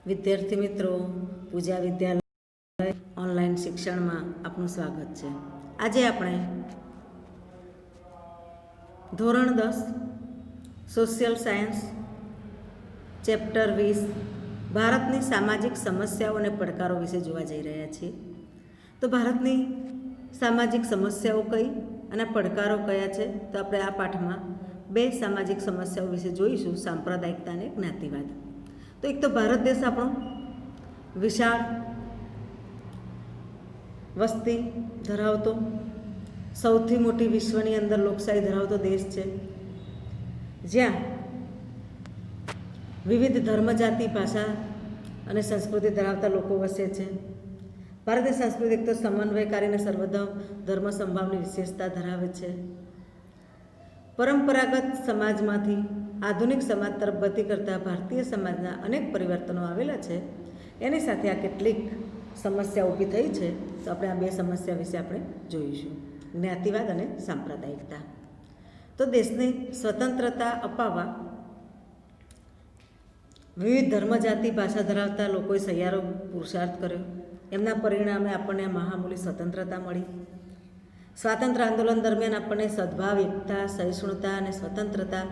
વિદ્યાર્થી મિત્રો, પૂજા વિદ્યાલય ઓનલાઈન શિક્ષણમાં આપનું સ્વાગત છે. આજે આપણે ધોરણ 10 સોશિયલ સાયન્સ ચેપ્ટર 20 ભારતની સામાજિક સમસ્યાઓ અને પડકારો વિશે જોવા જઈ રહ્યા છીએ. તો ભારતની સામાજિક સમસ્યાઓ કઈ અને પડકારો કયા છે? તો આપણે આ પાઠમાં બે સામાજિક સમસ્યાઓ વિશે જોઈશું, સાંપ્રદાયિકતા અને જ્ઞાતિવાદ. તો એક તો ભારત દેશ આપણો વિશાળ વસ્તી ધરાવતો, સૌથી મોટી વિશ્વની અંદર લોકશાહી ધરાવતો દેશ છે, જ્યાં વિવિધ ધર્મ, જાતિ, ભાષા અને સંસ્કૃતિ ધરાવતા લોકો વસે છે. ભારતની સંસ્કૃતિ એક તો સમન્વયકારી અને સર્વધર્મ સંભાવની વિશેષતા ધરાવે છે. પરંપરાગત સમાજમાંથી આધુનિક સમાજ તરફ ગતિ કરતા ભારતીય સમાજના અનેક પરિવર્તનો આવેલા છે. એની સાથે આ કેટલીક સમસ્યા ઊભી થઈ છે. તો આપણે આ બે સમસ્યા વિશે આપણે જોઈશું, જ્ઞાતિવાદ અને સાંપ્રદાયિકતા. તો દેશને સ્વતંત્રતા અપાવવા વિવિધ ધર્મ, જાતિ, ભાષા ધરાવતા લોકોએ સહિયારો પુરુષાર્થ કર્યો. એમના પરિણામે આપણને મહામૂલી સ્વતંત્રતા મળી. સ્વાતંત્ર્ય આંદોલન દરમિયાન આપણને સદભાવ, એકતા, સહિષ્ણુતા અને સ્વતંત્રતા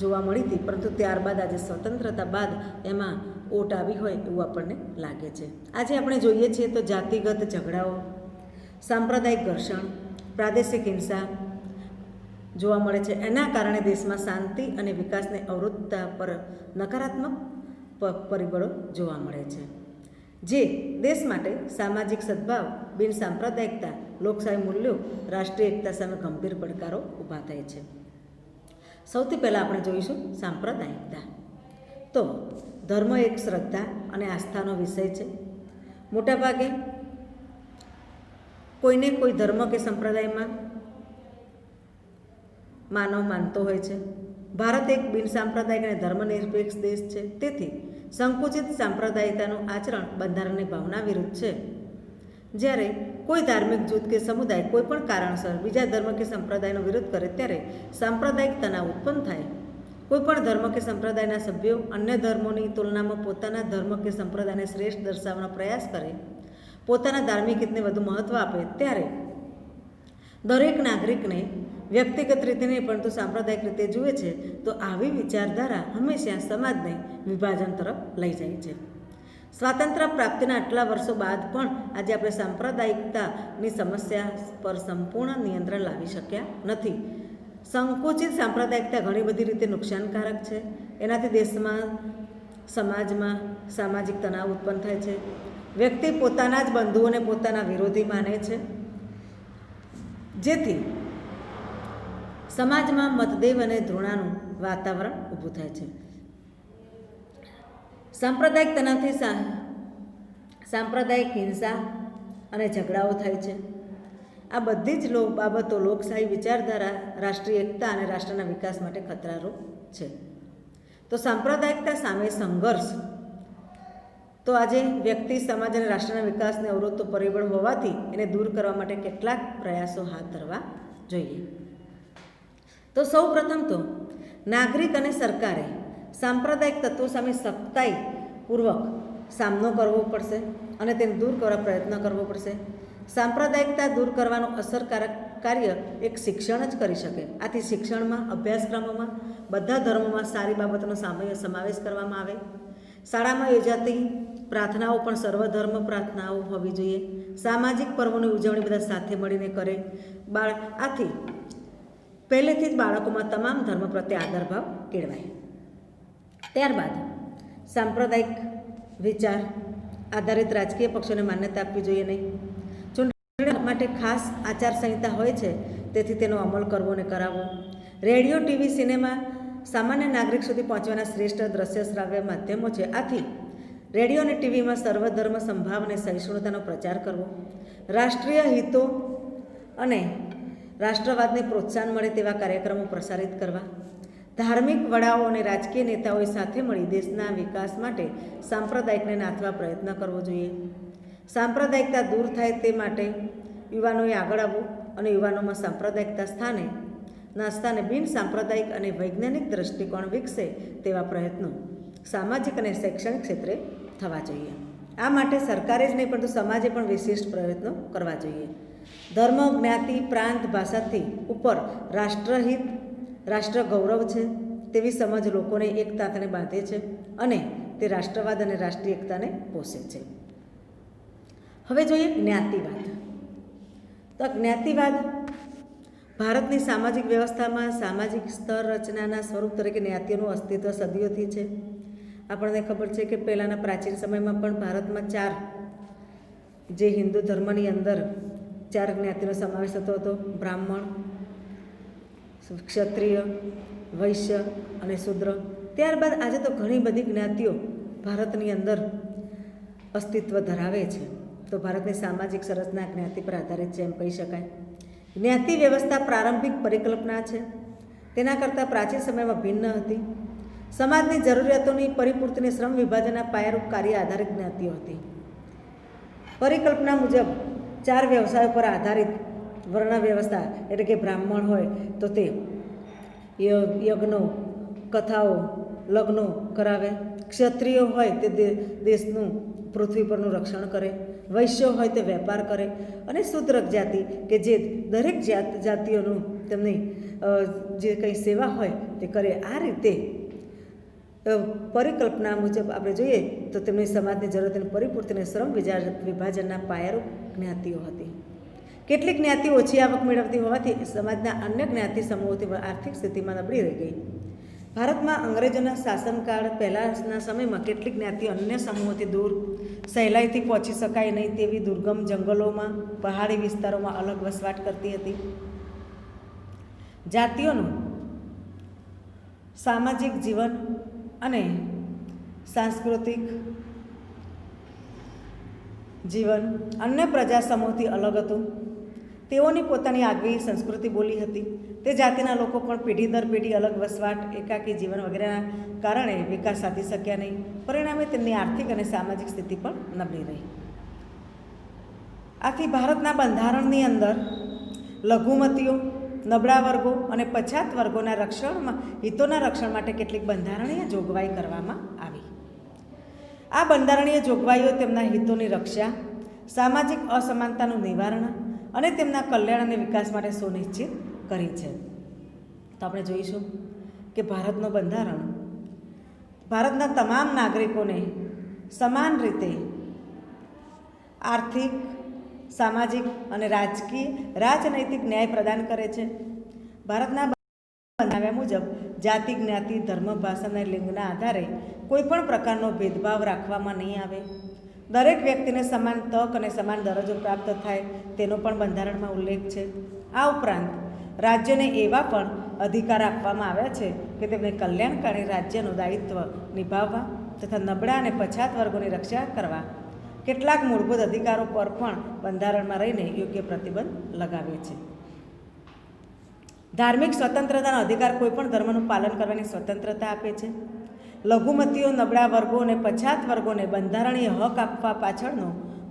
જોવા મળી હતી, પરંતુ ત્યારબાદ આજે સ્વતંત્રતા બાદ એમાં ઓટ આવી હોય એવું આપણને લાગે છે. આજે આપણે જોઈએ છીએ તો જાતિગત ઝઘડાઓ, સાંપ્રદાયિક ઘર્ષણ, પ્રાદેશિક હિંસા જોવા મળે છે. એના કારણે દેશમાં શાંતિ અને વિકાસને અવરોધતા પર નકારાત્મક પરિબળો જોવા મળે છે, જે દેશ માટે સામાજિક સદભાવ, બિન સાંપ્રદાયિકતા, લોકશાહી મૂલ્યો, રાષ્ટ્રીય એકતા સામે ગંભીર પડકારો ઊભા થાય છે. સૌથી પહેલાં આપણે જોઈશું સાંપ્રદાયિકતા. તો ધર્મ એક શ્રદ્ધા અને આસ્થાનો વિષય છે. મોટાભાગે કોઈને કોઈ ધર્મ કે સંપ્રદાયમાં માનવ માનતો હોય છે. ભારત એક બિન સાંપ્રદાયિક અને ધર્મનિરપેક્ષ દેશ છે. તેથી સંકુચિત સાંપ્રદાયિકતાનું આચરણ બંધારણની ભાવના વિરુદ્ધ છે. જ્યારે કોઈ ધાર્મિક જૂથ કે સમુદાય કોઈ પણ કારણસર બીજા ધર્મ કે સંપ્રદાયનો વિરોધ કરે ત્યારે સાંપ્રદાયિક તણાવ ઉત્પન્ન થાય. કોઈ પણ ધર્મ કે સંપ્રદાયના સભ્યો અન્ય ધર્મોની તુલનામાં પોતાના ધર્મ કે સંપ્રદાયને શ્રેષ્ઠ દર્શાવવાનો પ્રયાસ કરે, પોતાના ધાર્મિક હિતને વધુ મહત્ત્વ આપે, ત્યારે દરેક નાગરિકને વ્યક્તિગત રીતે નહીં પરંતુ સાંપ્રદાયિક રીતે જુએ છે. તો આવી વિચારધારા હંમેશા સમાજને વિભાજન તરફ લઈ જાય છે. સ્વાતંત્ર્ય પ્રાપ્તિના આટલા વર્ષો બાદ પણ આજે આપણે સાંપ્રદાયિકતાની સમસ્યા પર સંપૂર્ણ નિયંત્રણ લાવી શક્યા નથી. સંકુચિત સાંપ્રદાયિકતા ઘણી બધી રીતે નુકસાનકારક છે. એનાથી દેશમાં, સમાજમાં સામાજિક તણાવ ઉત્પન્ન થાય છે. વ્યક્તિ પોતાના જ બંધુઓને પોતાના વિરોધી માને છે, જેથી સમાજમાં મતદેવ અને ધૃણાનું વાતાવરણ ઊભું થાય છે. સાંપ્રદાયિક તણાવથી સાંપ્રદાયિક હિંસા અને ઝઘડાઓ થાય છે. આ બધી જ બાબતો લોકશાહી વિચારધારા, રાષ્ટ્રીય એકતા અને રાષ્ટ્રના વિકાસ માટે ખતરારૂપ છે. તો સાંપ્રદાયિકતા સામે સંઘર્ષ. તો આજે વ્યક્તિ, સમાજ અને રાષ્ટ્રના વિકાસને અવરોધતો પરિબળ હોવાથી એને દૂર કરવા માટે કેટલાક પ્રયાસો હાથ ધરવા જોઈએ. તો સૌ પ્રથમ તો નાગરિક અને સરકારે સાંપ્રદાયિક તત્વો સામે સખ્તાઈપૂર્વક સામનો કરવો પડશે અને તેને દૂર કરવા પ્રયત્ન કરવો પડશે. સાંપ્રદાયિકતા દૂર કરવાનું અસરકારક કાર્ય એક શિક્ષણ જ કરી શકે. આથી શિક્ષણમાં, અભ્યાસક્રમોમાં બધા ધર્મોમાં સારી બાબતોનો સમાવેશ કરવામાં આવે. શાળામાં યોજાતી પ્રાર્થનાઓ પણ સર્વધર્મ પ્રાર્થનાઓ હોવી જોઈએ. સામાજિક પર્વોની ઉજવણી બધા સાથે મળીને કરે. આથી પહેલેથી જ બાળકોમાં તમામ ધર્મ પ્રત્યે આદરભાવ કેળવાય. ત્યારબાદ સાંપ્રદાયિક વિચાર આધારિત રાજકીય પક્ષોને માન્યતા આપવી જોઈએ નહીં. ચૂંટણી માટે ખાસ આચારસંહિતા હોય છે, તેથી તેનો અમલ કરવો અને કરાવવો. રેડિયો, ટીવી, સિનેમા સામાન્ય નાગરિક સુધી પહોંચવાના શ્રેષ્ઠ દ્રશ્ય શ્રાવ્ય માધ્યમો છે. આથી રેડિયો અને ટીવીમાં સર્વધર્મ સંભાવ અને સહિષ્ણુતાનો પ્રચાર કરવો. રાષ્ટ્રીય હિતો અને રાષ્ટ્રવાદને પ્રોત્સાહન મળે તેવા કાર્યક્રમો પ્રસારિત કરવા. ધાર્મિક વડાઓ અને રાજકીય નેતાઓએ સાથે મળી દેશના વિકાસ માટે સાંપ્રદાયિકને નાથવા પ્રયત્ન કરવો જોઈએ. સાંપ્રદાયિકતા દૂર થાય તે માટે યુવાનોએ આગળ આવવું અને યુવાનોમાં સાંપ્રદાયિકતા સ્થાને બિન સાંપ્રદાયિક અને વૈજ્ઞાનિક દ્રષ્ટિકોણ વિકસે તેવા પ્રયત્નો સામાજિક અને શૈક્ષણિક ક્ષેત્રે થવા જોઈએ. આ માટે સરકારે જ નહીં પરંતુ સમાજે પણ વિશિષ્ટ પ્રયત્નો કરવા જોઈએ. ધર્મ, જ્ઞાતિ, પ્રાંત, ભાષાથી ઉપર રાષ્ટ્રહિત, રાષ્ટ્ર ગૌરવ છે તેવી સમજ લોકોને એક તાતણે બાંધે છે અને તે રાષ્ટ્રવાદ અને રાષ્ટ્રીય એકતાને પોષે છે. હવે જોઈએ જ્ઞાતિવાદ. તો જ્ઞાતિવાદ ભારતની સામાજિક વ્યવસ્થામાં સામાજિક સ્તર રચનાના સ્વરૂપ તરીકે જ્ઞાતિઓનું અસ્તિત્વ સદીઓથી છે. આપણને ખબર છે કે પહેલાંના પ્રાચીન સમયમાં પણ ભારતમાં 4 જે હિન્દુ ધર્મની અંદર 4 જ્ઞાતિનો સમાવેશ થતો હતો: બ્રાહ્મણ, ક્ષત્રિય, વૈશ્ય અને શૂદ્ર. ત્યારબાદ આજે તો ઘણી બધી જ્ઞાતિઓ ભારતની અંદર અસ્તિત્વ ધરાવે છે. તો ભારતની સામાજિક સંરચના જ્ઞાતિ પર આધારિત છે એમ કહી શકાય. જ્ઞાતિ વ્યવસ્થા પ્રારંભિક પરિકલ્પના છે. તેના કરતાં પ્રાચીન સમયમાં ભિન્ન હતી. સમાજની જરૂરિયાતોની પરિપૂર્તિને શ્રમ વિભાજનના પાયારૂપ કાર્ય આધારિત જ્ઞાતિઓ હતી. પરિકલ્પના મુજબ 4 વ્યવસાયો પર આધારિત વર્ણ વ્યવસ્થા, એટલે કે બ્રાહ્મણ હોય તો તે યજ્ઞો, કથાઓ, લગ્નો કરાવે. ક્ષત્રિયો હોય તે દેશનું, પૃથ્વી પરનું રક્ષણ કરે. વૈશ્ય હોય તે વેપાર કરે. અને શૂદ્ર જાતિ કે જે દરેક જાતિઓનું તેમની જે કંઈ સેવા હોય તે કરે. આ રીતે પરિકલ્પના મુજબ આપણે જોઈએ તો તેમની સમાજની જરૂરિયાતની પરિપૂર્તિને શ્રમ વિભાજનના પાયારૂપ જ્ઞાતિઓ હતી. કેટલીક જ્ઞાતિઓ ઓછી આવક મેળવતી હોવાથી સમાજના અન્ય જ્ઞાતિ સમૂહોથી આર્થિક સ્થિતિમાં નબળી રહી ગઈ. ભારતમાં અંગ્રેજોના શાસનકાળ પહેલાંના સમયમાં કેટલીક જ્ઞાતિઓ અન્ય સમૂહોથી દૂર, સહેલાઈથી પહોંચી શકાય નહીં તેવી દુર્ગમ જંગલોમાં, પહાડી વિસ્તારોમાં અલગ વસવાટ કરતી હતી. જાતિઓનું સામાજિક જીવન અને સાંસ્કૃતિક જીવન અન્ય પ્રજા સમૂહથી અલગ હતું. તેઓની પોતાની આગવી સંસ્કૃતિ બોલી હતી. તે જાતિના લોકો પણ પેઢી દર પેઢી અલગ વસવાટ, એકાકી જીવન વગેરેના કારણે વિકાસ સાધી શક્યા નહીં. પરિણામે તેમની આર્થિક અને સામાજિક સ્થિતિ પણ નબળી રહી. આથી ભારતના બંધારણની અંદર લઘુમતીઓ, નબળા વર્ગો અને પછાત વર્ગોના હિતોના રક્ષણ માટે કેટલીક બંધારણીય જોગવાઈ કરવામાં આવી. આ બંધારણીય જોગવાઈઓ તેમના હિતોની રક્ષા, સામાજિક અસમાનતાનું નિવારણ અને તેમના કલ્યાણ અને વિકાસ માટે સુનિશ્ચિત કરી છે. તો આપણે જોઈશું કે ભારતનું બંધારણ ભારતના તમામ નાગરિકોને સમાન રીતે આર્થિક, સામાજિક અને રાજનૈતિક ન્યાય પ્રદાન કરે છે. ભારતના બનાવ્યા મુજબ જાતિ, જ્ઞાતિ, ધર્મ, ભાષા અને લિંગના આધારે કોઈ પણ પ્રકારનો ભેદભાવ રાખવામાં નહીં આવે. દરેક વ્યક્તિને સમાન તક અને સમાન દરજ્જો પ્રાપ્ત થાય તેનો પણ બંધારણમાં ઉલ્લેખ છે. આ ઉપરાંત રાજ્યને એવા પણ અધિકાર આપવામાં આવ્યા છે કે તેમને કલ્યાણકારી રાજ્યનું દાયિત્વ નિભાવવા તથા નબળા અને પછાત વર્ગોની રક્ષા કરવા કેટલાક મૂળભૂત અધિકારો પર પણ બંધારણમાં રહીને યોગ્ય પ્રતિબંધ લગાવે છે. ધાર્મિક સ્વતંત્રતાનો અધિકાર કોઈપણ ધર્મનું પાલન કરવાની સ્વતંત્રતા આપે છે. લઘુમતીઓ, નબળા વર્ગો અને પછાત વર્ગોને બંધારણીય હક આપવા પાછળનો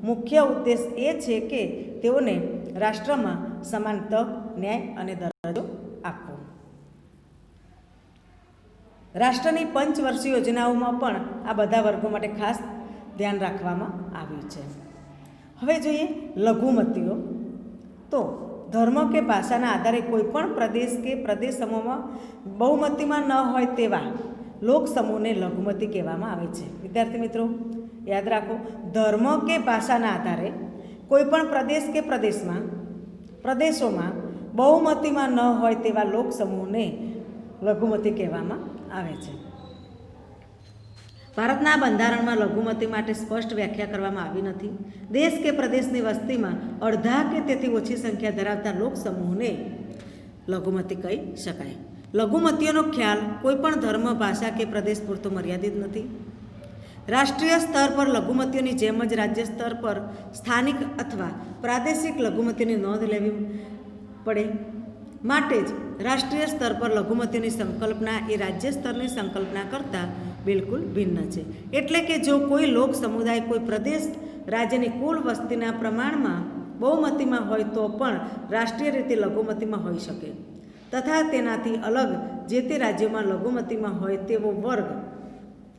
મુખ્ય ઉદ્દેશ એ છે કે તેઓને રાષ્ટ્રમાં સમાન તક, ન્યાય અને દરજ્જો આપવો. રાષ્ટ્રની પંચવર્ષીય યોજનાઓમાં પણ આ બધા વર્ગો માટે ખાસ ધ્યાન રાખવામાં આવ્યું છે. હવે જોઈએ લઘુમતીઓ. તો ધર્મ કે ભાષાના આધારે કોઈપણ પ્રદેશ કે પ્રદેશ સમૂહમાં બહુમતીમાં ન હોય તેવા લોક સમૂહને લઘુમતી કહેવામાં આવે છે. વિદ્યાર્થી મિત્રો યાદ રાખો, ધર્મ કે ભાષાના આધારે કોઈપણ પ્રદેશ કે પ્રદેશોમાં બહુમતીમાં ન હોય તેવા લોક સમૂહને લઘુમતી કહેવામાં આવે છે. ભારતના બંધારણમાં લઘુમતી માટે સ્પષ્ટ વ્યાખ્યા કરવામાં આવી નથી. દેશ કે પ્રદેશની વસ્તીમાં અડધા કે તેથી ઓછી સંખ્યા ધરાવતા લોક સમૂહને લઘુમતી કહી શકાય. લઘુમતીઓનો ખ્યાલ કોઈપણ ધર્મ, ભાષા કે પ્રદેશ પૂરતો મર્યાદિત નથી. રાષ્ટ્રીય સ્તર પર લઘુમતીઓની જેમ જ રાજ્ય સ્તર પર સ્થાનિક અથવા પ્રાદેશિક લઘુમતીની નોંધ લેવી પડે. માટે જ રાષ્ટ્રીય સ્તર પર લઘુમતીઓની સંકલ્પના એ રાજ્ય સ્તરની સંકલ્પના કરતાં બિલકુલ ભિન્ન છે. એટલે કે જો કોઈ લોક સમુદાય કોઈ પ્રદેશ રાજ્યની કુલ વસ્તીના પ્રમાણમાં બહુમતીમાં હોય તો પણ રાષ્ટ્રીય રીતે લઘુમતીમાં હોઈ શકે તથા તેનાથી અલગ જે તે રાજ્યોમાં લઘુમતીમાં હોય તેવો વર્ગ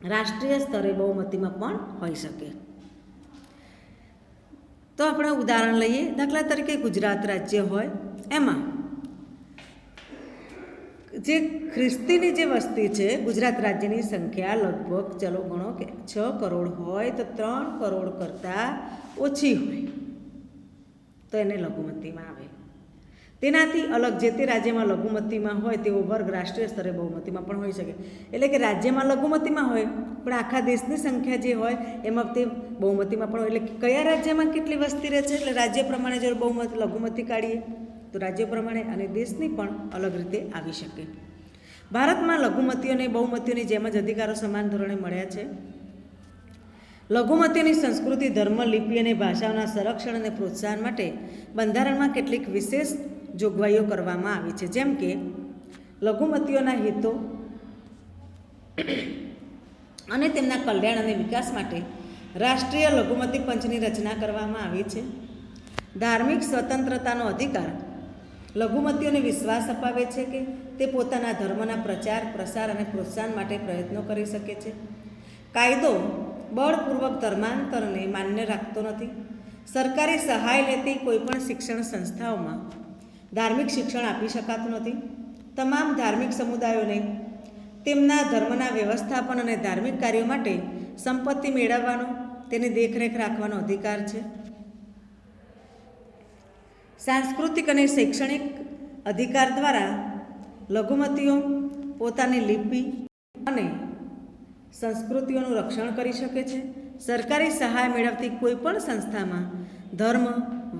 રાષ્ટ્રીય સ્તરે બહુમતીમાં પણ હોઈ શકે. તો આપણે ઉદાહરણ લઈએ. દાખલા તરીકે ગુજરાત રાજ્ય હોય, એમાં જે ખ્રિસ્તીની જે વસ્તી છે, ગુજરાત રાજ્યની સંખ્યા લગભગ ચલો ગણો કે 6 કરોડ હોય તો 3 કરોડ કરતાં ઓછી હોય તો એને લઘુમતીમાં આવે. તેનાથી અલગ જે તે રાજ્યમાં લઘુમતીમાં હોય તેવો વર્ગ રાષ્ટ્રીય સ્તરે બહુમતીમાં પણ હોઈ શકે. એટલે કે રાજ્યમાં લઘુમતીમાં હોય પણ આખા દેશની સંખ્યા જે હોય એમાં તે બહુમતીમાં પણ હોય. એટલે કયા રાજ્યમાં કેટલી વસ્તી રહે છે, એટલે રાજ્ય પ્રમાણે જો લઘુમતી કાઢીએ તો રાજ્ય પ્રમાણે અને દેશની પણ અલગ રીતે આવી શકે. ભારતમાં લઘુમતીઓને બહુમતીઓની જેમ જ અધિકારો સમાન ધોરણે મળ્યા છે. લઘુમતીઓની સંસ્કૃતિ, ધર્મ, લિપિ અને ભાષાઓના સંરક્ષણ અને પ્રોત્સાહન માટે બંધારણમાં કેટલીક વિશેષ જોગવાઈઓ કરવામાં આવી છે. જેમ કે લઘુમતીઓના હિતો અને તેમના કલ્યાણ અને વિકાસ માટે રાષ્ટ્રીય લઘુમતી પંચની રચના કરવામાં આવી છે. ધાર્મિક સ્વતંત્રતાનો અધિકાર લઘુમતીઓને વિશ્વાસ અપાવે છે કે તે પોતાના ધર્મના પ્રચાર, પ્રસાર અને પ્રોત્સાહન માટે પ્રયત્નો કરી શકે છે. કાયદો બળપૂર્વક ધર્માંતરને માન્ય રાખતો નથી. સરકારી સહાય લેતી કોઈપણ શિક્ષણ સંસ્થાઓમાં ધાર્મિક શિક્ષણ આપી શકાતું નથી. તમામ ધાર્મિક સમુદાયોને તેમના ધર્મના વ્યવસ્થાપન અને ધાર્મિક કાર્યો માટે સંપત્તિ મેળવવાનો, તેની દેખરેખ રાખવાનો અધિકાર છે. સાંસ્કૃતિક અને શૈક્ષણિક અધિકાર દ્વારા લઘુમતીઓ પોતાની લિપિ અને સંસ્કૃતિઓનું રક્ષણ કરી શકે છે. સરકારી સહાય મેળવતી કોઈપણ સંસ્થામાં ધર્મ,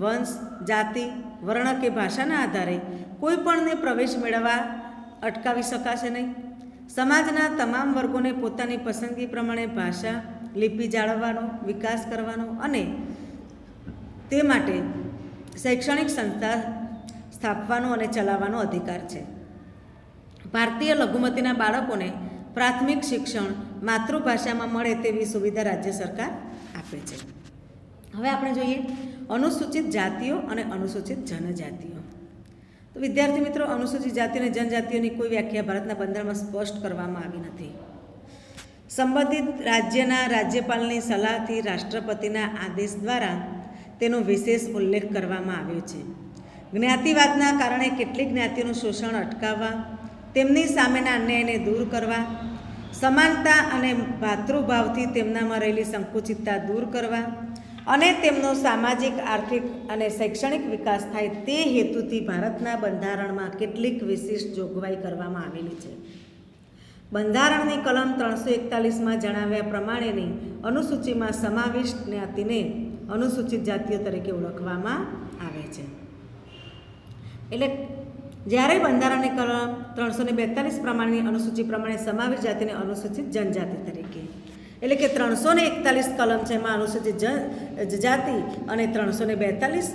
વંશ, જાતિ, વર્ણ કે ભાષાના આધારે કોઈપણને પ્રવેશ મેળવવા અટકાવી શકાશે નહીં. સમાજના તમામ વર્ગોને પોતાની પસંદગી પ્રમાણે ભાષા, લિપિ જાળવવાનો, વિકાસ કરવાનો અને તે માટે શૈક્ષણિક સંસ્થા સ્થાપવાનો અને ચલાવવાનો અધિકાર છે. ભારતીય લઘુમતીના બાળકોને પ્રાથમિક શિક્ષણ માતૃભાષામાં મળે તેવી સુવિધા રાજ્ય સરકાર આપે છે. હવે આપણે જોઈએ અનુસૂચિત જાતિઓ અને અનુસૂચિત જનજાતિઓ. તો વિદ્યાર્થી મિત્રો, અનુસૂચિત જાતિ અને જનજાતિઓની કોઈ વ્યાખ્યા ભારતના બંધારણમાં સ્પષ્ટ કરવામાં આવી નથી. સંબંધિત રાજ્યના રાજ્યપાલની સલાહથી રાષ્ટ્રપતિના આદેશ દ્વારા તેનો વિશેષ ઉલ્લેખ કરવામાં આવ્યો છે. જ્ઞાતિવાદના કારણે કેટલીક જ્ઞાતિઓનું શોષણ અટકાવવા, તેમની સામેના અન્યાયને દૂર કરવા, સમાનતા અને ભાતૃભાવથી તેમનામાં રહેલી સંકુચિતતા દૂર કરવા અને તેમનો સામાજિક, આર્થિક અને શૈક્ષણિક વિકાસ થાય તે હેતુથી ભારતના બંધારણમાં કેટલીક વિશિષ્ટ જોગવાઈ કરવામાં આવેલી છે. બંધારણની કલમ 341માં જણાવ્યા પ્રમાણેની અનુસૂચિમાં સમાવિષ્ટ જ્ઞાતિને અનુસૂચિત જાતિઓ તરીકે ઓળખવામાં આવે છે. એટલે જ્યારે બંધારણની કલમ 342 પ્રમાણેની અનુસૂચિ પ્રમાણે સમાવિષ્ટ જાતિને અનુસૂચિત જનજાતિ તરીકે, એટલે કે 341 કલમ છે એમાં અનુસૂચિત જાતિ અને 342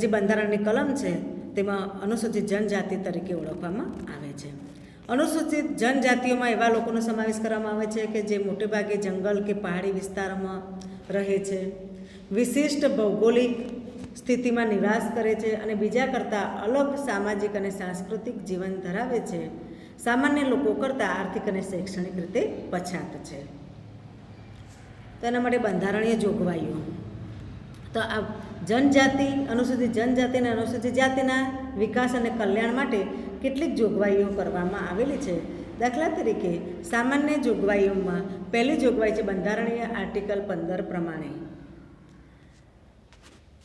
જે બંધારણની કલમ છે તેમાં અનુસૂચિત જનજાતિ તરીકે ઓળખવામાં આવે છે. અનુસૂચિત જનજાતિઓમાં એવા લોકોનો સમાવેશ કરવામાં આવે છે કે જે મોટેભાગે જંગલ કે પહાડી વિસ્તારોમાં રહે છે, વિશિષ્ટ ભૌગોલિક સ્થિતિમાં નિવાસ કરે છે અને બીજા કરતાં અલગ સામાજિક અને સાંસ્કૃતિક જીવન ધરાવે છે, સામાન્ય લોકો કરતાં આર્થિક અને શૈક્ષણિક રીતે પછાત છે. તો એના માટે બંધારણીય જોગવાઈઓ, તો આ જનજાતિ, અનુસૂચિત જનજાતિ અને અનુસૂચિત જાતિના વિકાસ અને કલ્યાણ માટે કેટલીક જોગવાઈઓ કરવામાં આવેલી છે. દાખલા તરીકે સામાન્ય જોગવાઈઓમાં પહેલી જોગવાઈ છે બંધારણીય આર્ટિકલ 15 પ્રમાણે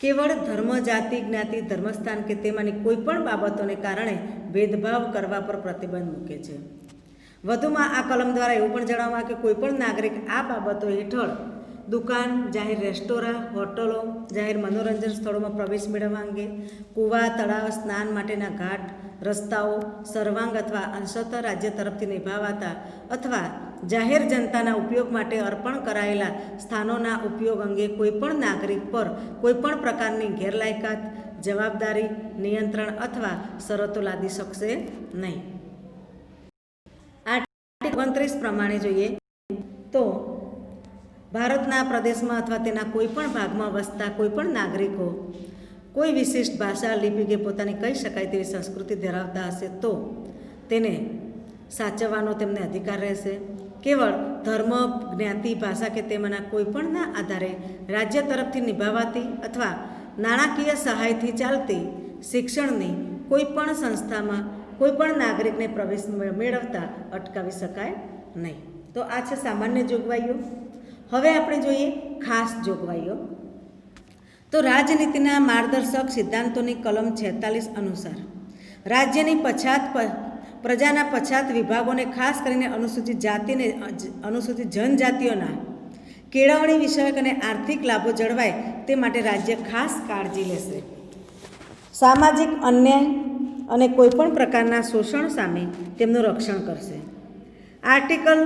કેવળ ધર્મ, જાતિ, જ્ઞાતિ, ધર્મસ્થાન કે તેમાંની કોઈપણ બાબતોને કારણે ભેદભાવ કરવા પર પ્રતિબંધ મૂકે છે. વધુમાં આ કલમ દ્વારા એવું પણ જણાવવામાં આવે કે કોઈપણ નાગરિક આ બાબતો હેઠળ દુકાન, જાહેર રેસ્ટોરાં, હોટલો, જાહેર મનોરંજન સ્થળોમાં પ્રવેશ મેળવવા અંગે, કૂવા, તળાવ, સ્નાન માટેના ઘાટ, રસ્તાઓ, સર્વાંગ અથવા અંશતઃ રાજ્ય તરફથી નિભાવાતા અથવા જાહેર જનતાના ઉપયોગ માટે અર્પણ કરાયેલા સ્થાનોના ઉપયોગ અંગે કોઈપણ નાગરિક પર કોઈપણ પ્રકારની ગેરલાયકાત, જવાબદારી, નિયંત્રણ અથવા શરતો લાદી શકશે નહીં. આર્ટિકલ 29 પ્રમાણે જોઈએ તો ભારતના પ્રદેશમાં અથવા તેના કોઈપણ ભાગમાં વસતા કોઈપણ નાગરિકો કોઈ વિશિષ્ટ ભાષા, લિપિ કે પોતાની કહી શકાય તેવી સંસ્કૃતિ ધરાવતા હશે તો તેને સાચવવાનો તેમને અધિકાર રહેશે. કેવળ ધર્મ, જ્ઞાતિ, ભાષા કે તેમાંના કોઈપણના આધારે રાજ્ય તરફથી નિભાવાતી અથવા નાણાકીય સહાયથી ચાલતી શિક્ષણની કોઈપણ સંસ્થામાં કોઈપણ નાગરિકને પ્રવેશ મેળવતા અટકાવી શકાય નહીં. તો આ છે સામાન્ય જોગવાઈઓ. હવે આપણે જોઈએ ખાસ જોગવાઈઓ. તો રાજનીતિના માર્ગદર્શક સિદ્ધાંતોની કલમ 46 અનુસાર રાજ્યની પ્રજાના પછાત વિભાગોને, ખાસ કરીને અનુસૂચિત જાતિને અનુસૂચિત જનજાતિઓના કેળવણી વિષયક અને આર્થિક લાભો જળવાય તે માટે રાજ્ય ખાસ કાળજી લેશે. સામાજિક અન્યાય અને કોઈપણ પ્રકારના શોષણ સામે તેમનું રક્ષણ કરશે. આર્ટિકલ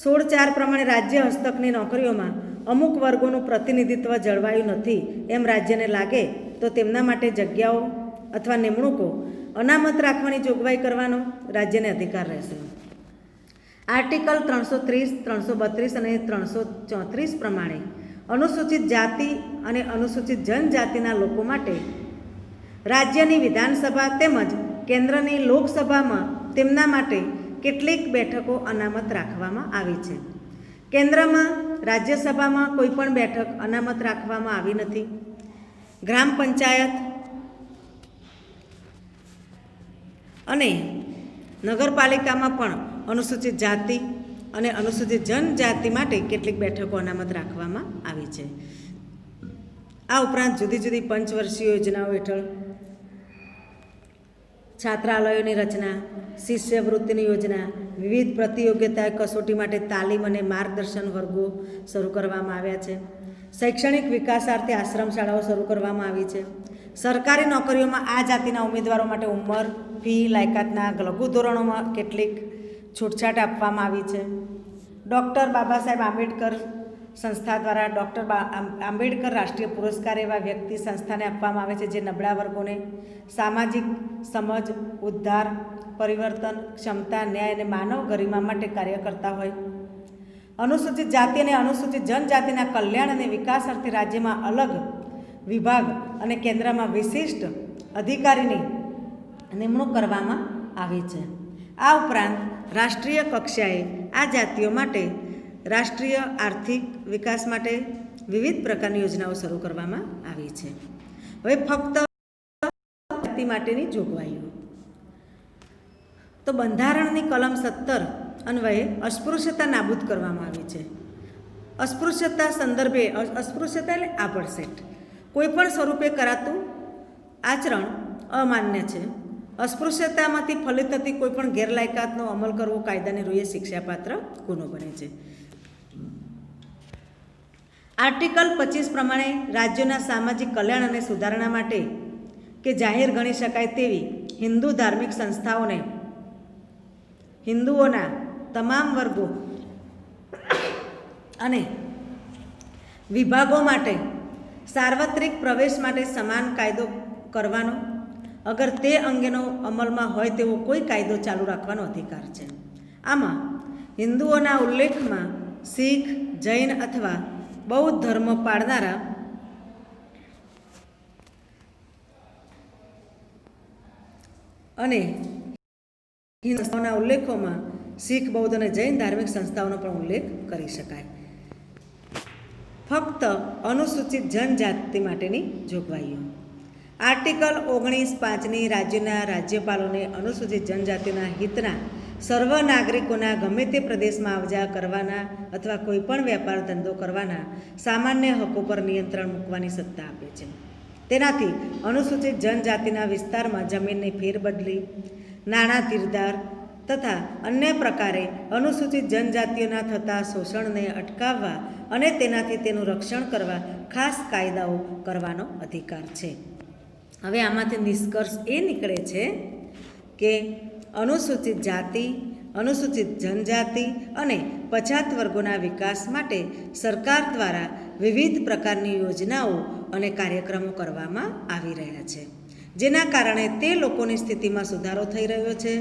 16(4) પ્રમાણે રાજ્ય હસ્તકની નોકરીઓમાં અમુક વર્ગોનું પ્રતિનિધિત્વ જળવાયું નથી એમ રાજ્યને લાગે તો તેમના માટે જગ્યાઓ અથવા નિમણૂકો અનામત રાખવાની જોગવાઈ કરવાનો રાજ્યને અધિકાર રહેશે. આર્ટિકલ 330, 332 અને 334 પ્રમાણે અનુસૂચિત જાતિ અને અનુસૂચિત જનજાતિના લોકો માટે રાજ્યની વિધાનસભા તેમજ કેન્દ્રની લોકસભામાં તેમના માટે કેટલીક બેઠકો અનામત રાખવામાં આવી છે. કેન્દ્રમાં રાજ્યસભામાં કોઈ પણ બેઠક અનામત રાખવામાં આવી નથી. ગ્રામ પંચાયત અને નગરપાલિકામાં પણ અનુસૂચિત જાતિ અને અનુસૂચિત જનજાતિ માટે કેટલીક બેઠકો અનામત રાખવામાં આવી છે. આ ઉપરાંત જુદી જુદી પંચવર્ષીય યોજનાઓ હેઠળ છાત્રાલયોની રચના, શિષ્યવૃત્તિની યોજના, વિવિધ પ્રતિયોગિતા કસોટી માટે તાલીમ અને માર્ગદર્શન વર્ગો શરૂ કરવામાં આવ્યા છે. શૈક્ષણિક વિકાસાર્થે આશ્રમ શાળાઓ શરૂ કરવામાં આવી છે. સરકારી નોકરીઓમાં આ જાતિના ઉમેદવારો માટે ઉંમર, ફી, લાયકાતના લઘુ ધોરણોમાં કેટલીક છૂટછાટ આપવામાં આવી છે. ડૉક્ટર બાબા સાહેબ આંબેડકર સંસ્થા દ્વારા ડૉક્ટર આંબેડકર રાષ્ટ્રીય પુરસ્કાર એવા વ્યક્તિ સંસ્થાને આપવામાં આવે છે, જે નબળા વર્ગોને સામાજિક સમજ, ઉદ્ધાર, પરિવર્તન, ક્ષમતા, ન્યાય અને માનવ ગરિમા માટે કાર્ય કરતા હોય. અનુસૂચિત જાતિ અને અનુસૂચિત જનજાતિના કલ્યાણ અને વિકાસ અર્થે રાજ્યમાં અલગ વિભાગ અને કેન્દ્રમાં વિશિષ્ટ અધિકારીની નિમણૂક કરવામાં આવી છે. આ ઉપરાંત રાષ્ટ્રીય કક્ષાએ આ જાતિઓ માટે રાષ્ટ્રીય આર્થિક વિકાસ માટે વિવિધ પ્રકારની યોજનાઓ શરૂ કરવામાં આવી છે. હવે ફક્ત જાતિ માટેની જોગવાઈઓ. તો બંધારણની કલમ 17 અન્વયે અસ્પૃશ્યતા નાબૂદ કરવામાં આવી છે. અસ્પૃશ્યતા સંદર્ભે અસ્પૃશ્યતા એટલે આભડસેટ કોઈ પણ સ્વરૂપે કરાતું આચરણ અમાન્ય છે. અસ્પૃશ્યતામાંથી ફલિત થતી કોઈપણ ગેરલાયકાતનો અમલ કરવો કાયદાની રૂએ શિક્ષાપાત્ર ગુનો બને છે. આર્ટિકલ 25 પ્રમાણે રાજ્યોના સામાજિક કલ્યાણ અને સુધારણા માટે કે જાહેર ગણી શકાય તેવી હિન્દુ ધાર્મિક સંસ્થાઓને હિન્દુઓના તમામ વર્ગો અને વિભાગો માટે સાર્વત્રિક પ્રવેશ માટે સમાન કાયદો કરવાનો, અગર તે અંગેનો અમલમાં હોય તેવો કોઈ કાયદો ચાલુ રાખવાનો અધિકાર છે. આમાં હિન્દુઓના ઉલ્લેખમાં શીખ, જૈન અથવા બૌદ્ધ ધર્મ પાળનારા અને સંસ્થાઓના ઉલ્લેખોમાં શીખ, બૌદ્ધ અને જૈન ધાર્મિક સંસ્થાઓનો પણ ઉલ્લેખ કરી શકાય. ફક્ત અનુસૂચિત જનજાતિ માટેની જોગવાઈઓ. આર્ટિકલ 19(5) રાજ્યના રાજ્યપાલોને અનુસૂચિત જનજાતિના હિતના સર્વ નાગરિકોના ગમે તે પ્રદેશમાં આવજા કરવાના અથવા કોઈપણ વેપાર ધંધો કરવાના સામાન્ય હકો પર નિયંત્રણ મૂકવાની સત્તા આપે છે. તેનાથી અનુસૂચિત જનજાતિના વિસ્તારમાં જમીનની ફેરબદલી, નાણાં ધીરદાર તથા અન્ય પ્રકારે અનુસૂચિત જનજાતિઓના થતા શોષણને અટકાવવા અને તેનાથી તેનું રક્ષણ કરવા ખાસ કાયદાઓ કરવાનો અધિકાર છે. હવે આમાંથી નિષ્કર્ષ એ નીકળે છે કે અનુસૂચિત જાતિ, અનુસૂચિત જનજાતિ અને પછાત વર્ગોના વિકાસ માટે સરકાર દ્વારા વિવિધ પ્રકારની યોજનાઓ અને કાર્યક્રમો કરવામાં આવી રહ્યા છે, જેના કારણે તે લોકોની સ્થિતિમાં સુધારો થઈ રહ્યો છે,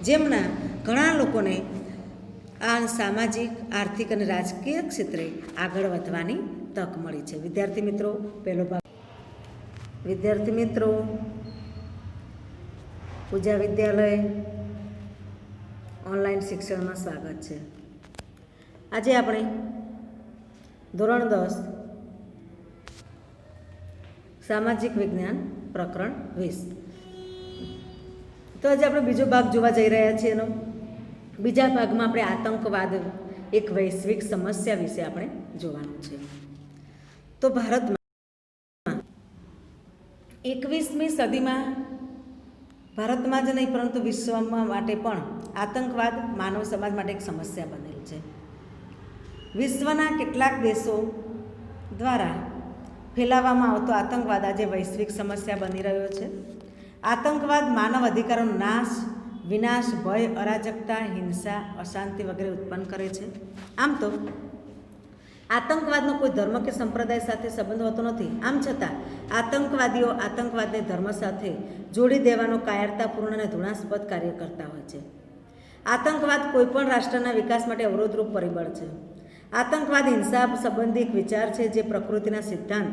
જેમના ઘણા લોકોને આ સામાજિક, આર્થિક અને રાજકીય ક્ષેત્રે આગળ વધવાની તક મળી છે. વિદ્યાર્થી મિત્રો, પહેલો ભાગ. વિદ્યાર્થી મિત્રો, પૂજા વિદ્યાલય ઓનલાઈન શિક્ષણમાં સ્વાગત છે. આજે આપણે ધોરણ 10 સામાજિક વિજ્ઞાન પ્રકરણ 20. તો આજે આપણે બીજો ભાગ જોવા જઈ રહ્યા છીએ. એનો બીજા ભાગમાં આપણે આતંકવાદ એક વૈશ્વિક સમસ્યા વિશે આપણે જોવાનું છે. તો ભારતમાં 21મી સદીમાં ભારતમાં જ નહીં પરંતુ વિશ્વમાં માટે પણ આતંકવાદ માનવ સમાજ માટે એક સમસ્યા બનેલ છે. વિશ્વના કેટલાક દેશો દ્વારા ફેલાવવામાં આવતો આતંકવાદ આજે વૈશ્વિક સમસ્યા બની રહ્યો છે. આતંકવાદ માનવ અધિકારોનો નાશ, વિનાશ, ભય, અરાજકતા, હિંસા, અશાંતિ વગેરે ઉત્પન્ન કરે છે. આમ તો આતંકવાદનો કોઈ ધર્મ કે સંપ્રદાય સાથે સંબંધ હોતો નથી. આમ છતાં આતંકવાદીઓ આતંકવાદને ધર્મ સાથે જોડી દેવાનો કાયરતાપૂર્ણ અને ધૃણાસ્પદ કાર્ય કરતા હોય છે. આતંકવાદ કોઈપણ રાષ્ટ્રના વિકાસ માટે અવરોધરૂપ પરિબળ છે. આતંકવાદ હિંસા સંબંધી એક વિચાર છે જે પ્રકૃતિના સિદ્ધાંત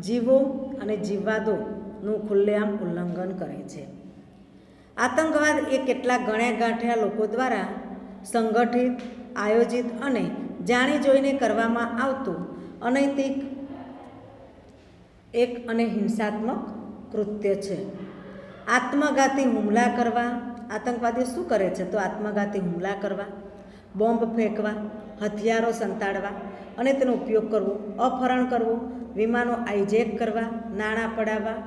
જીવો અને જીવવાદોનું ખુલ્લેઆમ ઉલ્લંઘન કરે છે. આતંકવાદ એ કેટલાક ગણ્યા ગાંઠ્યા લોકો દ્વારા સંગઠિત, આયોજિત અને જાણી જોઈને કરવામાં આવતું અનૈતિક એક અને હિંસાત્મક કૃત્ય છે. આત્મઘાતી હુમલા કરવા. આતંકવાદીઓ શું કરે છે? તો આત્મઘાતી હુમલા કરવા, બોમ્બ ફેંકવા, હથિયારો સંતાડવા અને તેનો ઉપયોગ કરવો, અપહરણ કરવું, વિમાનો હાઈજેક કરવા, નાણાં પડાવવા,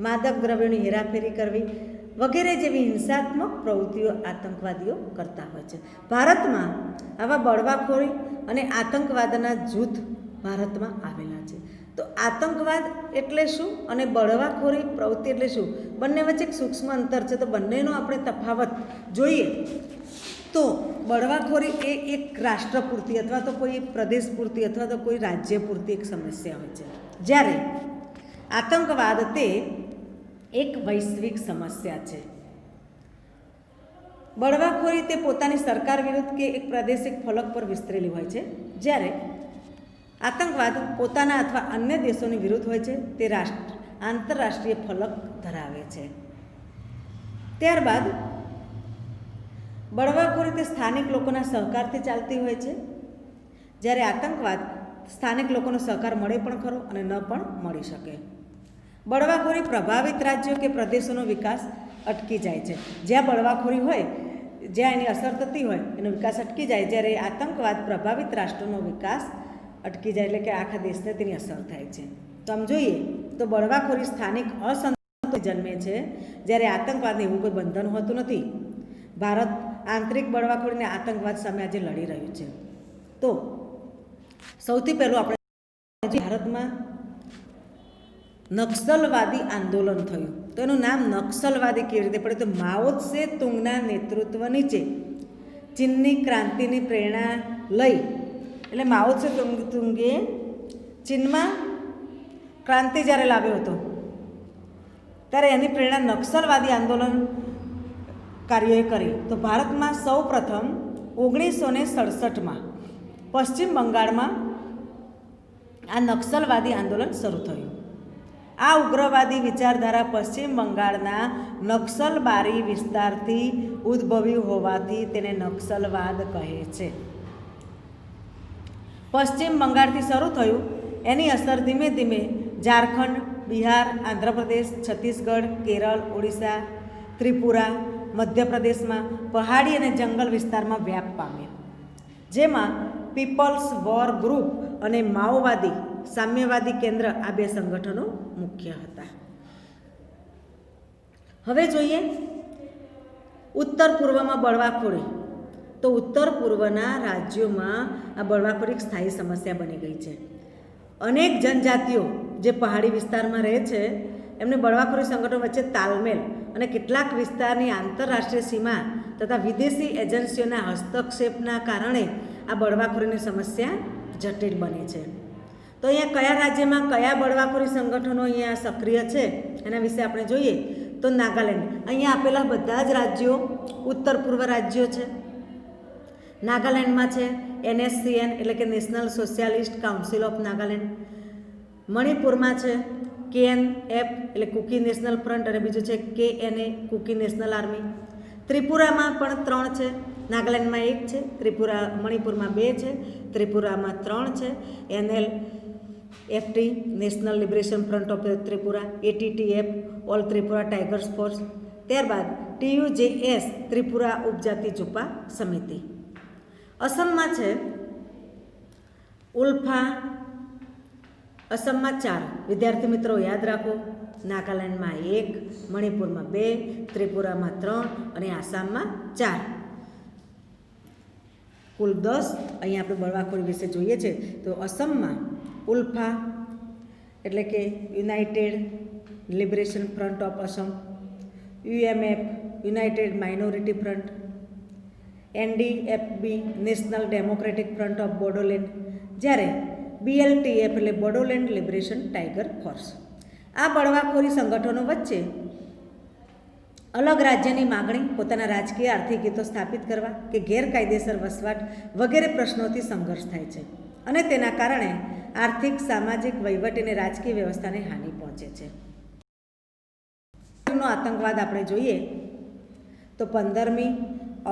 માદક દ્રવ્યોની હેરાફેરી કરવી વગેરે જેવી હિંસાત્મક પ્રવૃત્તિઓ આતંકવાદીઓ કરતા હોય છે. ભારતમાં આવા બળવાખોરી અને આતંકવાદના જૂથ ભારતમાં આવેલા છે. તો આતંકવાદ એટલે શું અને બળવાખોરી પ્રવૃત્તિ એટલે શું? બંને વચ્ચે એક સૂક્ષ્મ અંતર છે. તો બંનેનો આપણે તફાવત જોઈએ તો બળવાખોરી એ એક રાષ્ટ્ર પૂરતી અથવા તો કોઈ પ્રદેશ પૂરતી અથવા તો કોઈ રાજ્ય પૂરતી એક સમસ્યા હોય છે, જ્યારે આતંકવાદ તે એક વૈશ્વિક સમસ્યા છે. બળવાખોરી તે પોતાની સરકાર વિરુદ્ધ કે એક પ્રાદેશિક ફલક પર વિસ્તરેલી હોય છે, જ્યારે આતંકવાદ પોતાના અથવા અન્ય દેશોની વિરુદ્ધ હોય છે. તે આંતરરાષ્ટ્રીય ફલક ધરાવે છે. ત્યારબાદ બળવાખોરી તે સ્થાનિક લોકોના સહકારથી ચાલતી હોય છે, જ્યારે આતંકવાદ સ્થાનિક લોકોનો સહકાર મળે પણ ખરો અને ન પણ મળી શકે. બળવાખોરી પ્રભાવિત રાજ્યો કે પ્રદેશોનો વિકાસ અટકી જાય છે. જ્યાં બળવાખોરી હોય, જ્યાં એની અસર થતી હોય એનો વિકાસ અટકી જાય, જ્યારે આતંકવાદ પ્રભાવિત રાષ્ટ્રોનો વિકાસ અટકી જાય, એટલે કે આખા દેશને તેની અસર થાય છે. તો આમ જોઈએ તો બળવાખોરી સ્થાનિક અસંતોષ જન્મે છે, જ્યારે આતંકવાદને એવું કોઈ બંધન હોતું નથી. ભારત આંતરિક બળવાખોરીને આતંકવાદ સામે આજે લડી રહ્યું છે. તો સૌથી પહેલું આપણે ભારતમાં નક્સલવાદી આંદોલન થયું. તો એનું નામ નક્સલવાદી કેવી રીતે પડે? તો માઓ ત્સે તુંગના નેતૃત્વ નીચે ચીનની ક્રાંતિની પ્રેરણા લઈ, એટલે માઓ ત્સે તુંગે ચીનમાં ક્રાંતિ જ્યારે લાવ્યો હતો ત્યારે એની પ્રેરણા નક્સલવાદી આંદોલન કાર્યોએ કરી. તો ભારતમાં સૌ પ્રથમ 1967માં પશ્ચિમ બંગાળમાં આ નક્સલવાદી આંદોલન શરૂ થયું. આ ઉગ્રવાદી વિચારધારા પશ્ચિમ બંગાળના નક્સલબારી વિસ્તારથી ઉદ્ભવી હોવાથી તેને નક્સલવાદ કહે છે. પશ્ચિમ બંગાળથી શરૂ થયું. એની અસર ધીમે ધીમે ઝારખંડ, બિહાર, આંધ્રપ્રદેશ, છત્તીસગઢ, કેરળ, ઓડિશા, ત્રિપુરા, મધ્યપ્રદેશમાં પહાડી અને જંગલ વિસ્તારમાં વ્યાપ પામ્યો, જેમાં પીપલ્સ વોર ગ્રુપ અને માઓવાદી સામ્યવાદી કેન્દ્ર આ બે સંગઠનો મુખ્ય હતા. હવે જોઈએ ઉત્તર પૂર્વમાં બળવાખોરી. તો ઉત્તર પૂર્વના રાજ્યોમાં આ બળવાખોરી એક સ્થાયી સમસ્યા બની ગઈ છે. અનેક જનજાતિઓ જે પહાડી વિસ્તારમાં રહે છે એમને બળવાખોરી સંગઠનો વચ્ચે તાલમેલ અને કેટલાક વિસ્તારની આંતરરાષ્ટ્રીય સીમા તથા વિદેશી એજન્સીઓના હસ્તક્ષેપના કારણે આ બળવાખોરીની સમસ્યા જટિલ બની છે. તો અહીંયા કયા રાજ્યમાં કયા બળવાખોરી સંગઠનો અહીંયા સક્રિય છે એના વિશે આપણે જોઈએ તો નાગાલેન્ડ. અહીંયા આપેલા બધા જ રાજ્યો ઉત્તર પૂર્વ રાજ્યો છે. નાગાલેન્ડમાં છે NSCN એટલે કે national socialist council of Nagaland. મણિપુરમાં છે KNF એટલે કુકી નેશનલ ફ્રન્ટ અને બીજું છે KNA કુકી નેશનલ આર્મી. ત્રિપુરામાં પણ 3 છે, નાગાલેન્ડમાં 1 છે, મણિપુરમાં 2 છે, ત્રિપુરામાં 3 છે. NLFT national liberation front of Tripura, ATTF all Tripura tigers force, ત્યારબાદ TUJS ત્રિપુરા ઉપજાતિ ઝુંપા સમિતિ. અસમમાં છે ઉલ્ફા, અસમમાં 4, વિદ્યાર્થી મિત્રો યાદ રાખો, નાગાલેન્ડમાં 1, મણિપુરમાં 2, ત્રિપુરામાં 3 અને આસામમાં 4, કુલ 10. અહીંયા આપણે બળવાખોરી વિશે જોઈએ છે તો અસમમાં ઉલ્ફા એટલે કે United liberation front of Assam, UMF United minority front, NDFB national democratic front of Bodoland, જ્યારે BLTF એટલે બોડોલેન્ડ લિબરેશન ટાઈગર ફોર્સ. આ બળવાખોરી સંગઠનો વચ્ચે અલગ રાજ્યની માગણી, પોતાના રાજકીય આર્થિક હિતો સ્થાપિત કરવા કે ગેરકાયદેસર વસવાટ વગેરે પ્રશ્નોથી સંઘર્ષ થાય છે અને તેના કારણે આર્થિક, સામાજિક, વહીવટી અને રાજકીય વ્યવસ્થાને હાનિ પહોંચે છે. આતંકવાદ આપણે જોઈએ તો 15મી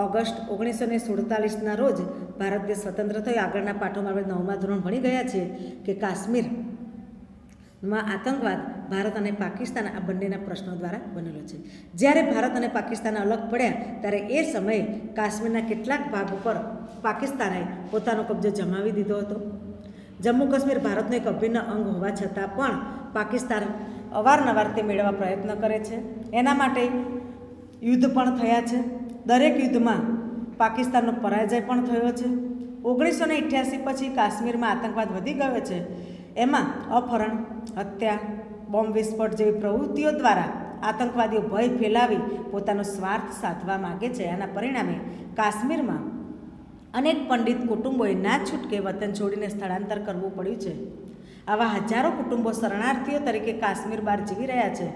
ઓગસ્ટ 1947ના રોજ ભારત દેશ સ્વતંત્ર થયો. આગળના પાઠોમાં આપણે 9મા ધોરણ ભણી ગયા છીએ કે કાશ્મીરમાં આતંકવાદ ભારત અને પાકિસ્તાન આ બંનેના પ્રશ્નો દ્વારા બનેલો છે. જ્યારે ભારત અને પાકિસ્તાન અલગ પડ્યા ત્યારે એ સમયે કાશ્મીરના કેટલાક ભાગ ઉપર પાકિસ્તાને પોતાનો કબજો જમાવી દીધો હતો. જમ્મુ કાશ્મીર ભારતનો એક અભિન્ન અંગ હોવા છતાં પણ પાકિસ્તાન અવારનવાર તે મેળવવા પ્રયત્ન કરે છે. એના માટે યુદ્ધ પણ થયા છે. દરેક યુદ્ધમાં પાકિસ્તાનનો પરાજય પણ થયો છે. 1988 પછી કાશ્મીરમાં આતંકવાદ વધી ગયો છે. એમાં અપહરણ, હત્યા, બોમ્બ વિસ્ફોટ જેવી પ્રવૃત્તિઓ દ્વારા આતંકવાદીઓ ભય ફેલાવી પોતાનો સ્વાર્થ સાધવા માગે છે. આના પરિણામે કાશ્મીરમાં અનેક પંડિત કુટુંબોએ ના છૂટકે વતન છોડીને સ્થળાંતર કરવું પડ્યું છે. આવા હજારો કુટુંબો શરણાર્થીઓ તરીકે કાશ્મીર બહાર જીવી રહ્યા છે.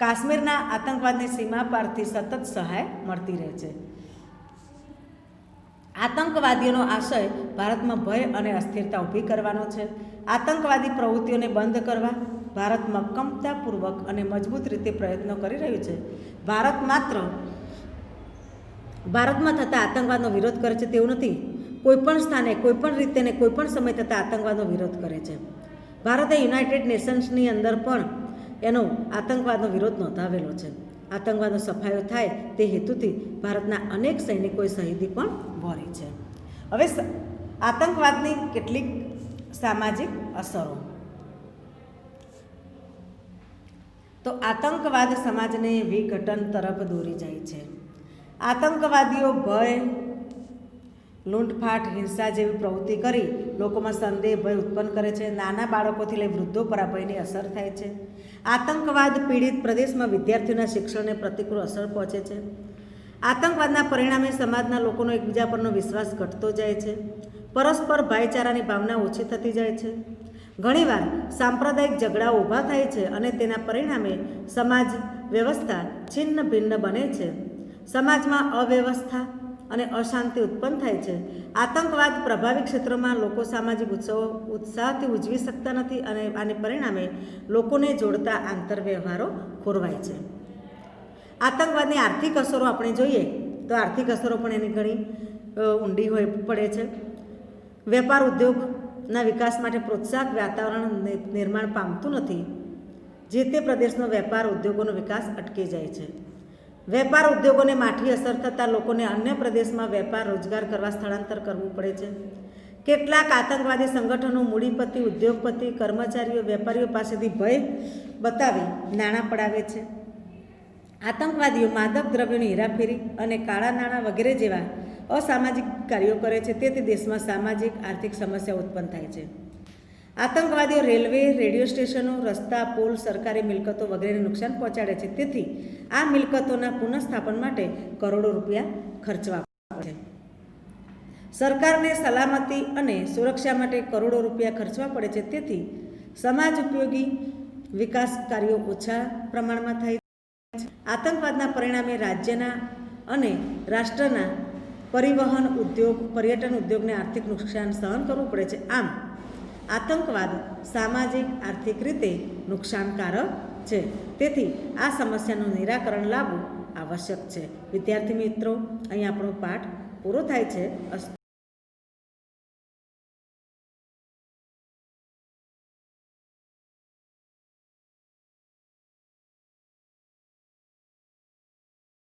કાશ્મીરના આતંકવાદની સીમા પારથી સતત સહાય મળતી રહે છે. આતંકવાદીઓનો આશય ભારતમાં ભય અને અસ્થિરતા ઊભી કરવાનો છે. આતંકવાદી પ્રવૃત્તિઓને બંધ કરવા ભારત મક્કમતાપૂર્વક અને મજબૂત રીતે પ્રયત્નો કરી રહ્યું છે. ભારતમાં થતા આતંકવાદનો વિરોધ કરે છે તેવું નથી. કોઈપણ સ્થાને, કોઈપણ રીતે અને કોઈપણ સમય થતા આતંકવાદનો વિરોધ કરે છે. ભારતે યુનાઇટેડ નેશન્સની અંદર પણ એનો આતંકવાદનો વિરોધ નોંધાવેલો છે. આતંકવાદનો સફાયો થાય તે હેતુથી ભારતના અનેક સૈનિકોએ શહીદી પણ વહોરી છે. હવે આતંકવાદની કેટલીક સામાજિક અસરો. તો આતંકવાદ સમાજને વિઘટન તરફ દોરી જાય છે. આતંકવાદીઓ ભય, લૂંટફાટ, હિંસા જેવી પ્રવૃત્તિ કરી લોકોમાં સંદેહ, ભય ઉત્પન્ન કરે છે. નાના બાળકોથી લઈ વૃદ્ધો પર આ ભયની અસર થાય છે. આતંકવાદ પીડિત પ્રદેશમાં વિદ્યાર્થીઓના શિક્ષણને પ્રતિકૂળ અસર પહોંચે છે. આતંકવાદના પરિણામે સમાજના લોકોનો એકબીજા પરનો વિશ્વાસ ઘટતો જાય છે. પરસ્પર ભાઈચારાની ભાવના ઓછી થતી જાય છે. ઘણીવાર સાંપ્રદાયિક ઝઘડાઓ ઊભા થાય છે અને તેના પરિણામે સમાજ વ્યવસ્થા છિન્ન ભિન્ન બને છે. સમાજમાં અવ્યવસ્થા અને અશાંતિ ઉત્પન્ન થાય છે. આતંકવાદ પ્રભાવિત ક્ષેત્રોમાં લોકો સામાજિક ઉત્સવો ઉત્સાહથી ઉજવી શકતા નથી અને આને પરિણામે લોકોને જોડતા આંતરવ્યવહારો ખોરવાય છે. આતંકવાદની આર્થિક અસરો આપણે જોઈએ તો આર્થિક અસરો પણ એની ઘણી ઊંડી પડે છે. વેપાર ઉદ્યોગના વિકાસ માટે પ્રોત્સાહક વાતાવરણ નિર્માણ પામતું નથી. જે તે પ્રદેશનો વેપાર ઉદ્યોગોનો વિકાસ અટકી જાય છે. વેપાર ઉદ્યોગોને માઠી અસર થતાં લોકોને અન્ય પ્રદેશમાં વેપાર રોજગાર કરવા સ્થળાંતર કરવું પડે છે. કેટલાક આતંકવાદી સંગઠનો મૂડીપતિ, ઉદ્યોગપતિ, કર્મચારીઓ, વેપારીઓ પાસેથી ભય બતાવી નાણાં પડાવે છે. આતંકવાદીઓ માદક દ્રવ્યોની હેરાફેરી અને કાળા નાણાં વગેરે જેવા અસામાજિક કાર્યો કરે છે. તેથી દેશમાં સામાજિક આર્થિક સમસ્યા ઉત્પન્ન થાય છે. આતંકવાદીઓ રેલવે, રેડિયો સ્ટેશનો, રસ્તા, પુલ, સરકારી મિલકતો વગેરેને નુકસાન પહોંચાડે છે. તેથી આ મિલકતોના પુનઃસ્થાપન માટે કરોડો રૂપિયા ખર્ચવા પડે છે. સરકારને સલામતી અને સુરક્ષા માટે કરોડો રૂપિયા ખર્ચવા પડે છે. તેથી સમાજ ઉપયોગી વિકાસ કાર્યો ઓછા પ્રમાણમાં થાય છે. આતંકવાદના પરિણામે રાજ્યના અને રાષ્ટ્રના પરિવહન ઉદ્યોગ, પર્યટન ઉદ્યોગને આર્થિક નુકસાન સહન કરવું પડે છે. આમ આતંકવાદ સામાજિક આર્થિક રીતે નુકસાનકારક છે. તેથી આ સમસ્યાનું નિરાકરણ લાવવું આવશ્યક છે. વિદ્યાર્થી મિત્રો, અહીં આપણો પાઠ પૂરો થાય છે.